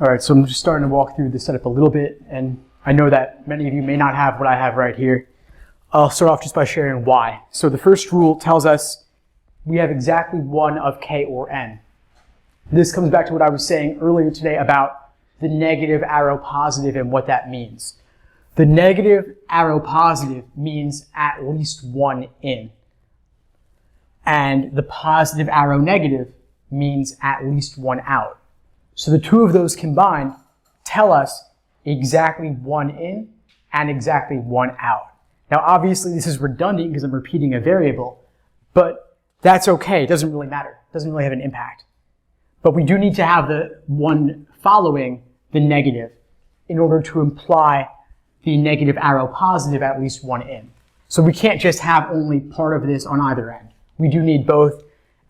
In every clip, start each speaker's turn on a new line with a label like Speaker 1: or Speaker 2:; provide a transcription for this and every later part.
Speaker 1: All right, so I'm just starting to walk through the setup a little bit, and I know that many of you may not have what I have right here. I'll start off just by sharing why. So the first rule tells us we have exactly one of k or n. This comes back to what I was saying earlier today about the negative arrow positive and what that means. The negative arrow positive means at least one in. And the positive arrow negative means at least one out. So the two of those combined tell us exactly one in and exactly one out. Now obviously this is redundant because I'm repeating a variable, but that's okay, it doesn't really matter. It doesn't really have an impact. But we do need to have the one following the negative in order to imply the negative arrow positive at least one in. So we can't just have only part of this on either end. We do need both,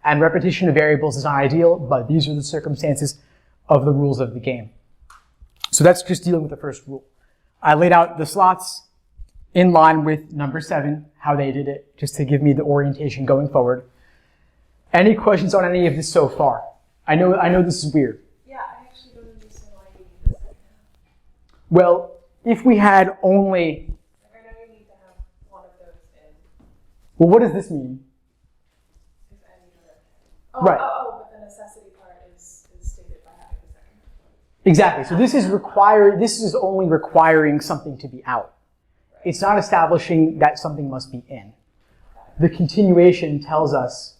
Speaker 1: and repetition of variables is not ideal, but these are the circumstances of the rules of the game. So that's just dealing with the first rule. I laid out the slots in line with number 7, how they did it, just to give me the orientation going forward. Any questions on any of this so far? I know this is weird.
Speaker 2: Yeah, I actually don't understand why you need this right now.
Speaker 1: Well, if we had only...
Speaker 2: I know you need to have one of those in.
Speaker 1: Well, what does this mean?
Speaker 2: If any other. Oh,
Speaker 1: right.
Speaker 2: but the necessity part is stated by having the second.
Speaker 1: Exactly. So this is only requiring something to be out. Right. It's not establishing that something must be in. The continuation tells us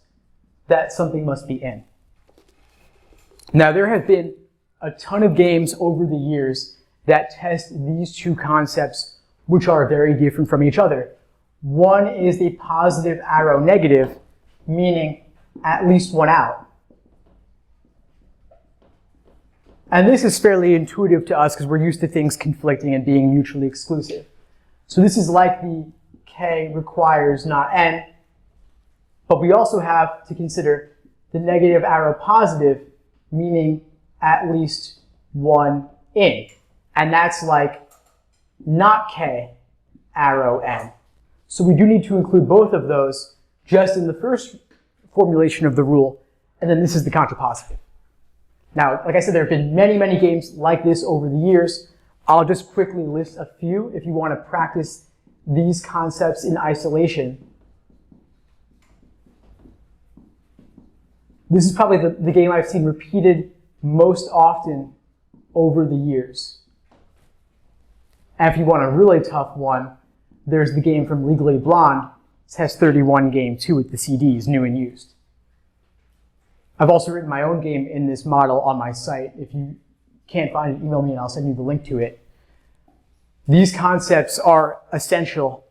Speaker 1: that something must be in. Now, there have been a ton of games over the years that test these two concepts, which are very different from each other. One is the positive arrow negative, meaning at least one out. And this is fairly intuitive to us because we're used to things conflicting and being mutually exclusive. So this is like the k requires not n, but we also have to consider the negative arrow positive, meaning at least one in. And that's like not k arrow n. So we do need to include both of those just in the first formulation of the rule, and then this is the contrapositive. Now, like I said, there have been many, many games like this over the years. I'll just quickly list a few if you want to practice these concepts in isolation. This is probably the game I've seen repeated most often over the years. And if you want a really tough one, there's the game from Legally Blonde, Test 31 Game 2 with the CDs, new and used. I've also written my own game in this model on my site. If you can't find it, email me and I'll send you the link to it. These concepts are essential.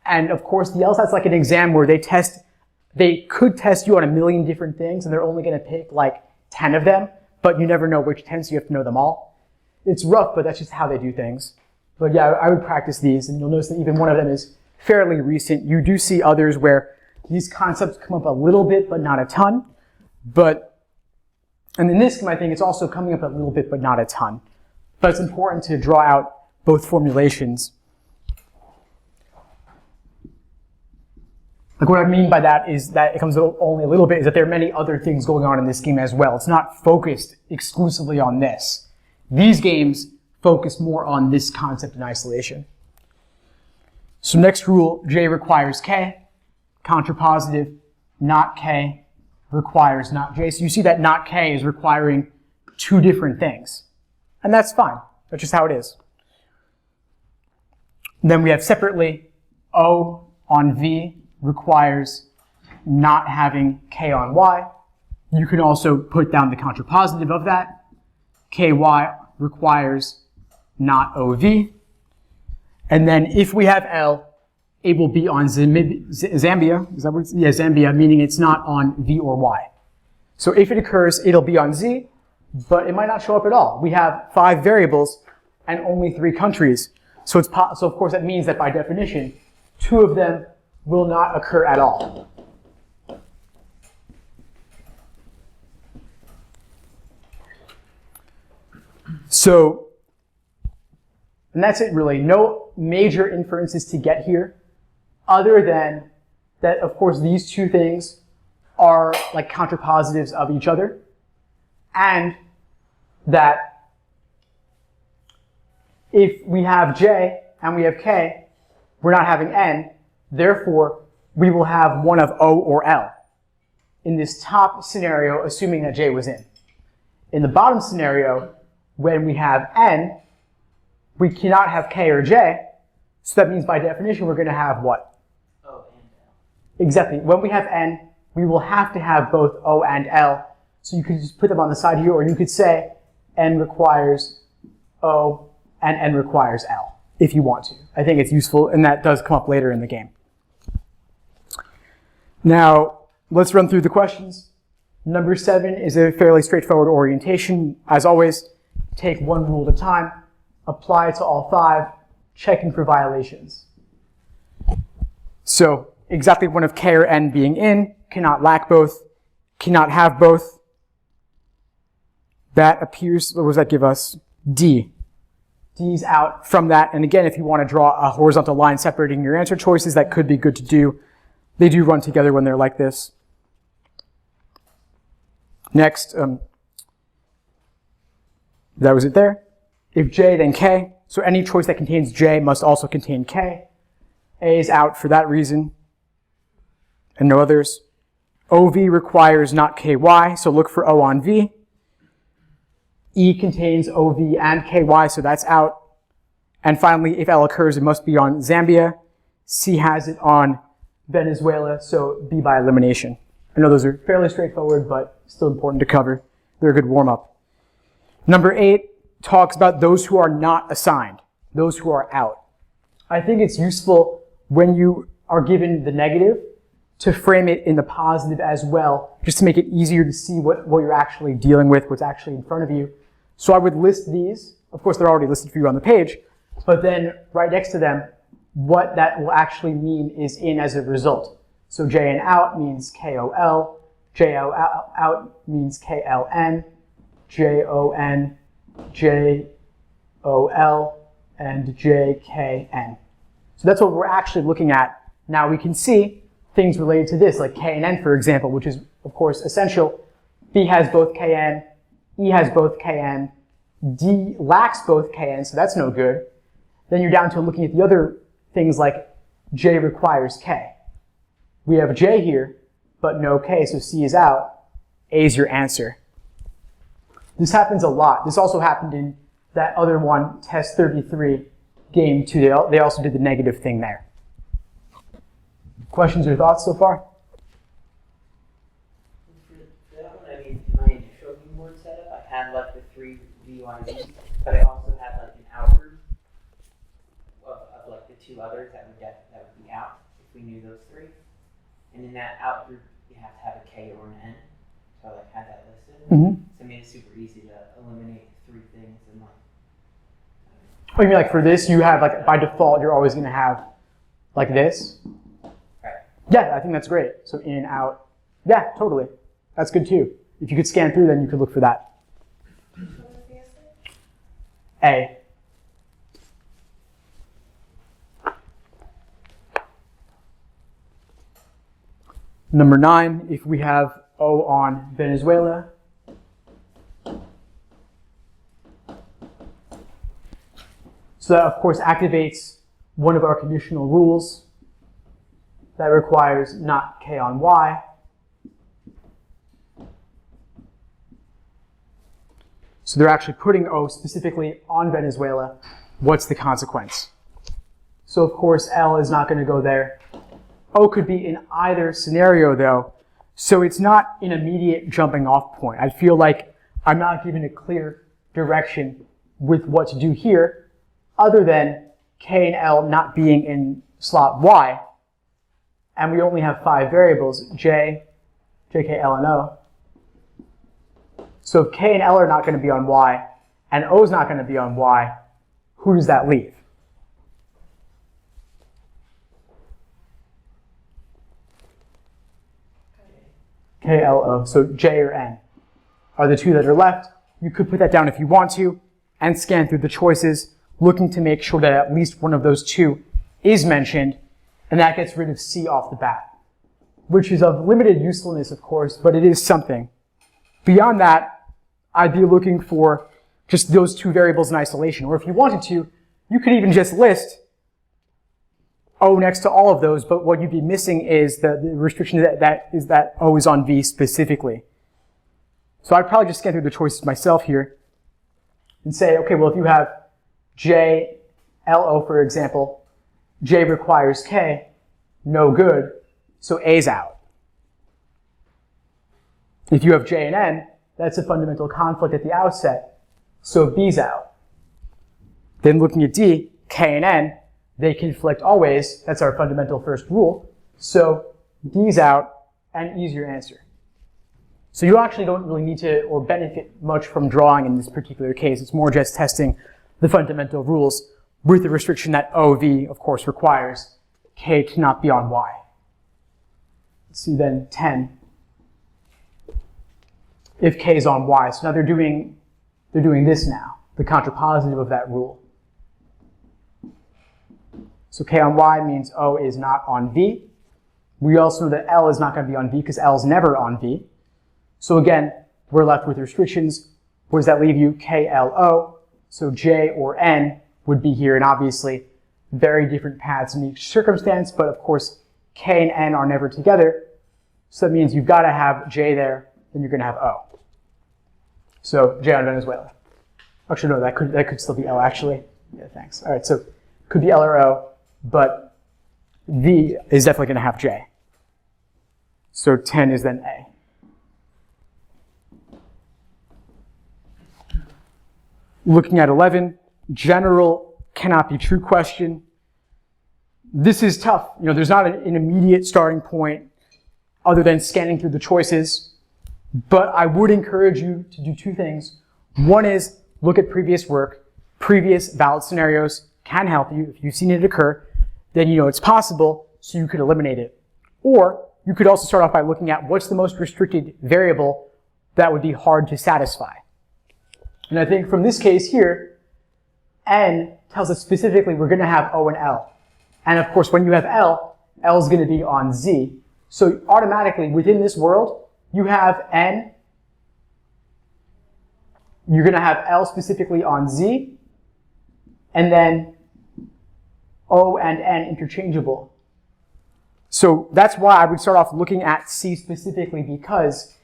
Speaker 1: And of course, the LSAT's like an exam where they could test you on a million different things and they're only going to pick like 10 of them, but you never know which 10, so you have to know them all. It's rough, but that's just how they do things. But yeah, I would practice these, and you'll notice that even one of them is fairly recent. You do see others where these concepts come up a little bit, but not a ton. And in this game, I think it's also coming up a little bit, but not a ton. But it's important to draw out both formulations. Like what I mean by that is that it comes only a little bit, is that there are many other things going on in this game as well. It's not focused exclusively on this. These games focus more on this concept in isolation. So next rule, J requires K. Contrapositive, not K, requires not J. So you see that not K is requiring two different things. And that's fine. That's just how it is. And then we have separately, O on V requires not having K on Y. You can also put down the contrapositive of that. KY requires not OV. And then if we have L, it will be on Zambia. Is that what it's? Yeah, Zambia, meaning it's not on V or Y. So if it occurs, it'll be on Z, but it might not show up at all. We have 5 variables and only 3 countries. So of course that means that by definition, 2 of them will not occur at all. So, and that's it really. No major inferences to get here, other than that, of course, these 2 things are like contrapositives of each other, and that if we have j and we have k, we're not having n, therefore we will have one of O or L. In this top scenario, assuming that j was in. In the bottom scenario, when we have n, we cannot have k or j, so that means by definition we're going to have what?
Speaker 3: O and L.
Speaker 1: Exactly. When we have n, we will have to have both O and L. So you could just put them on the side here, or you could say n requires O and n requires L, if you want to. I think it's useful, and that does come up later in the game. Now, let's run through the questions. Number 7 is a fairly straightforward orientation. As always, take one rule at a time, apply it to all 5, checking for violations. So, exactly one of k or n being in, cannot lack both, cannot have both. That appears, what does that give us? D. D's out from that. And again, if you want to draw a horizontal line separating your answer choices, that could be good to do. They do run together when they're like this. Next, that was it there. If j, then k. So any choice that contains j must also contain k. A is out for that reason, and no others. OV requires not ky, so look for O on V. E contains OV and ky, so that's out. And finally, if L occurs, it must be on Zambia. C has it on Venezuela, so B by elimination. I know those are fairly straightforward, but still important to cover. They're a good warm-up. Number 8 talks about those who are not assigned, those who are out. I think it's useful when you are given the negative to frame it in the positive as well, just to make it easier to see what you're actually dealing with, what's actually in front of you. So I would list these. Of course, they're already listed for you on the page, but then right next to them, what that will actually mean is in as a result. So JN out means KOL, JO out means KLN, JON, JOL, and JKN. So that's what we're actually looking at. Now we can see things related to this, like K and N, for example, which is, of course, essential. B has both KN, E has both KN, D lacks both KN, so that's no good. Then you're down to looking at the other things like J requires K. We have J here, but no K, so C is out. A is your answer. This happens a lot. This also happened in that other one, test 33, game 2. They also did the negative thing there. Questions or thoughts so far?
Speaker 3: For that one, I mean, in my initial keyboard setup, I had like the 3 VYVs, but I also had like an outward of like the 2 others that would be out if we knew those 3. And in that out group, you have to have a K or an N. So I like had that listed.
Speaker 1: Mm-hmm.
Speaker 3: So it made it super easy to eliminate 3 things and like.
Speaker 1: Oh, you mean like for this, you have like by default, you're always going to have like this?
Speaker 3: Right.
Speaker 1: Yeah, I think that's great. So in, out. Yeah, totally. That's good too. If you could scan through, then you could look for that.
Speaker 2: What was the answer?
Speaker 1: A. Number 9, if we have O on Venezuela. So that, of course, activates one of our conditional rules that requires not K on Y. So they're actually putting O specifically on Venezuela. What's the consequence? So, of course, L is not going to go there. O could be in either scenario, though, so it's not an immediate jumping off point. I feel like I'm not given a clear direction with what to do here, other than K and L not being in slot Y, and we only have 5 variables, J, K, L, and O. So if K and L are not going to be on Y, and O is not going to be on Y, who does that leave? K, L, O. So J or N are the 2 that are left. You could put that down if you want to, and scan through the choices, looking to make sure that at least one of those 2 is mentioned, and that gets rid of C off the bat, which is of limited usefulness, of course, but it is something. Beyond that, I'd be looking for just those 2 variables in isolation, or if you wanted to, You could even just list O next to all of those, but what you'd be missing is the restriction that O is on V specifically. So I'd probably just scan through the choices myself here and say, okay, well, if you have J, LO, for example, J requires K, no good, so A's out. If you have J and N, that's a fundamental conflict at the outset, so B's out. Then looking at D, K and N, they conflict always. That's our fundamental first rule. So D's out and E's your answer. So you actually don't really need to or benefit much from drawing in this particular case. It's more just testing the fundamental rules with the restriction that OV, of course, requires K to not be on Y. Let's see then 10. If K is on Y. So now they're doing this now, the contrapositive of that rule. So K on Y means O is not on V. We also know that L is not going to be on V because L is never on V. So again, we're left with restrictions. Where does that leave you? K, L, O. So J or N would be here, and obviously very different paths in each circumstance, but of course K and N are never together. So that means you've got to have J there, then you're going to have O. So J on Venezuela. Actually, no, that could still be L, actually. Yeah, thanks. All right, so could be L or O, but V is definitely going to have J. So 10 is then A. Looking at 11, general cannot be true question. This is tough. You know, there's not an immediate starting point other than scanning through the choices. But I would encourage you to do two things. One is look at previous work. Previous valid scenarios can help you. If you've seen it occur, then you know it's possible, so you could eliminate it. Or you could also start off by looking at what's the most restricted variable that would be hard to satisfy. And I think from this case here, N tells us specifically we're going to have O and L. And of course, when you have L, L is going to be on Z. So automatically, within this world, you have N. You're going to have L specifically on Z. And then O and N interchangeable. So that's why I would start off looking at C specifically, because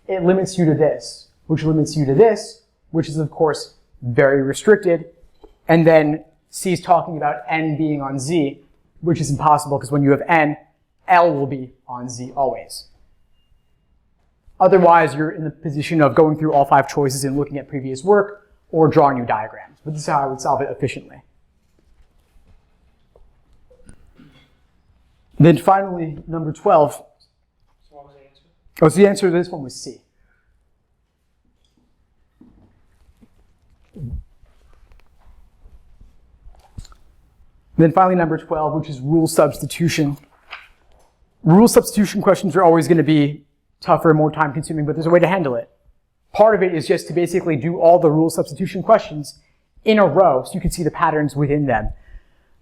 Speaker 1: it limits you to this, which limits you to this, which is, of course, very restricted. And then C is talking about N being on Z, which is impossible because when you have N, L will be on Z always. Otherwise, you're in the position of going through all 5 choices and looking at previous work or drawing new diagrams. But this is how I would solve it efficiently. Then finally, number 12.
Speaker 4: So what was the answer?
Speaker 1: Oh, so the answer to this one was C. Then finally, number 12, which is rule substitution. Rule substitution questions are always going to be tougher and more time consuming, but there's a way to handle it. Part of it is just to basically do all the rule substitution questions in a row so you can see the patterns within them.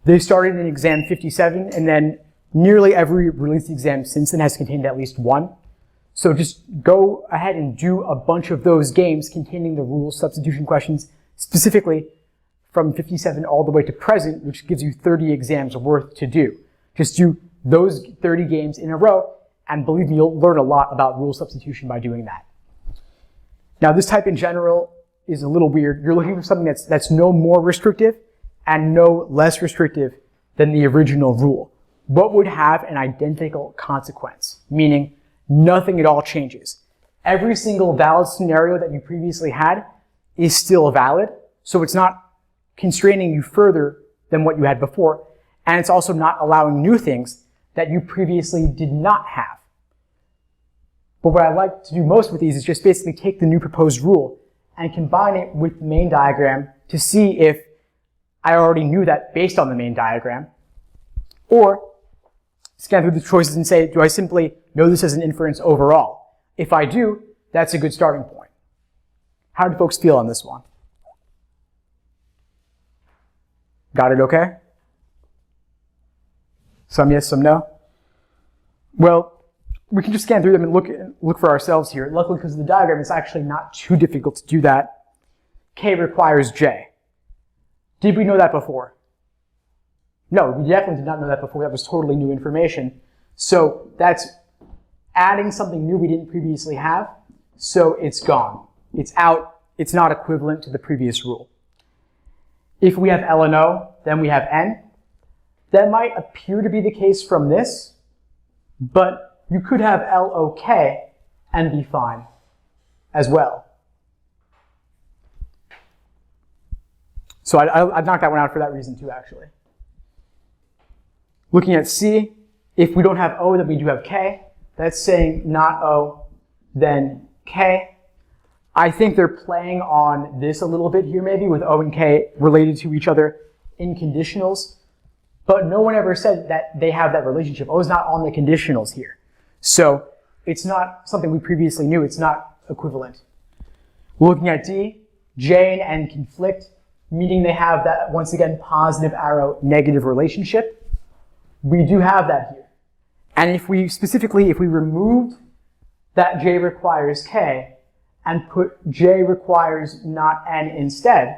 Speaker 1: They started in exam 57, and then nearly every released exam since then has contained at least one. So just go ahead and do a bunch of those games containing the rule substitution questions, specifically from 57 all the way to present, which gives you 30 exams worth to do. Just do those 30 games in a row, and believe me, you'll learn a lot about rule substitution by doing that. Now, this type in general is a little weird. You're looking for something that's no more restrictive and no less restrictive than the original rule. What would have an identical consequence? Meaning, nothing at all changes. Every single valid scenario that you previously had is still valid, so it's not constraining you further than what you had before, and it's also not allowing new things that you previously did not have. But what I like to do most with these is just basically take the new proposed rule and combine it with the main diagram to see if I already knew that based on the main diagram, or scan through the choices and say, do I simply know this as an inference overall? If I do, that's a good starting point. How do folks feel on this one? Got it okay? Some yes, some no? Well, we can just scan through them and look for ourselves here. Luckily, because of the diagram, it's actually not too difficult to do that. K requires J. Did we know that before? No, we definitely did not know that before. That was totally new information. So that's adding something new we didn't previously have. So it's gone. It's out. It's not equivalent to the previous rule. If we have L and O, then we have N. That might appear to be the case from this, but you could have LOK and be fine as well. So I'd knock that one out for that reason too, actually. Looking at C, if we don't have O, then we do have K. That's saying not O, then K. I think they're playing on this a little bit here maybe with O and K related to each other in conditionals, but no one ever said that they have that relationship. O is not on the conditionals here. So it's not something we previously knew. It's not equivalent. Looking at D, J and N conflict, meaning they have that, once again, positive arrow, negative relationship. We do have that here. And if we removed that J requires K and put J requires not N instead,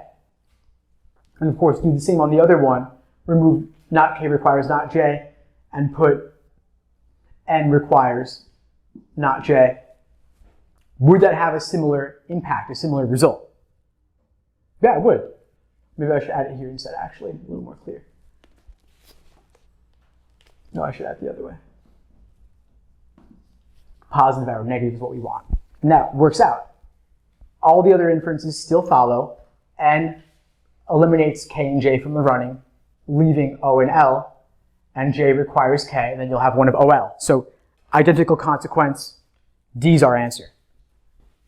Speaker 1: and of course do the same on the other one, remove not K requires not J and put N requires not J, would that have a similar impact, a similar result? Yeah, it would. Maybe I should add it here instead, actually, a little more clear. No, I should add it the other way. Positive arrow, negative is what we want. And that works out. All the other inferences still follow. N eliminates K and J from the running, leaving O and L, and J requires K, and then you'll have one of OL. So identical consequence, D's our answer.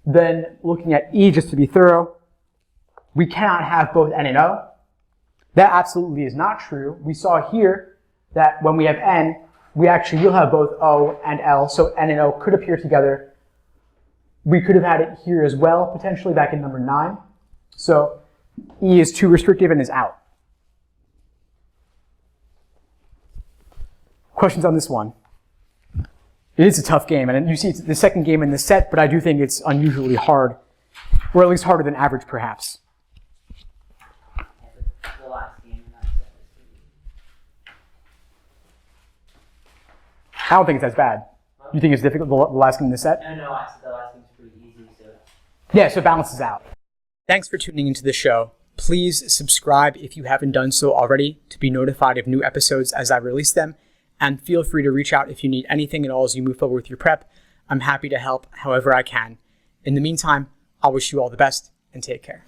Speaker 1: Then looking at E, just to be thorough, we cannot have both N and O. That absolutely is not true. We saw here that when we have N, we actually will have both O and L, so N and O could appear together. We could have had it here as well, potentially back in number 9. So E is too restrictive and is out. Questions on this one? It is a tough game, and you see it's the second game in the set, but I do think it's unusually hard, or at least harder than average, perhaps.
Speaker 3: The last game in that set is
Speaker 1: I don't think it's as bad. You think it's difficult, the last game in the set?
Speaker 3: No, I said the last game's pretty easy, so.
Speaker 1: Yeah, so it balances out. Thanks for tuning into the show. Please subscribe if you haven't done so already to be notified of new episodes as I release them. And feel free to reach out if you need anything at all as you move forward with your prep. I'm happy to help however I can. In the meantime, I'll wish you all the best and take care.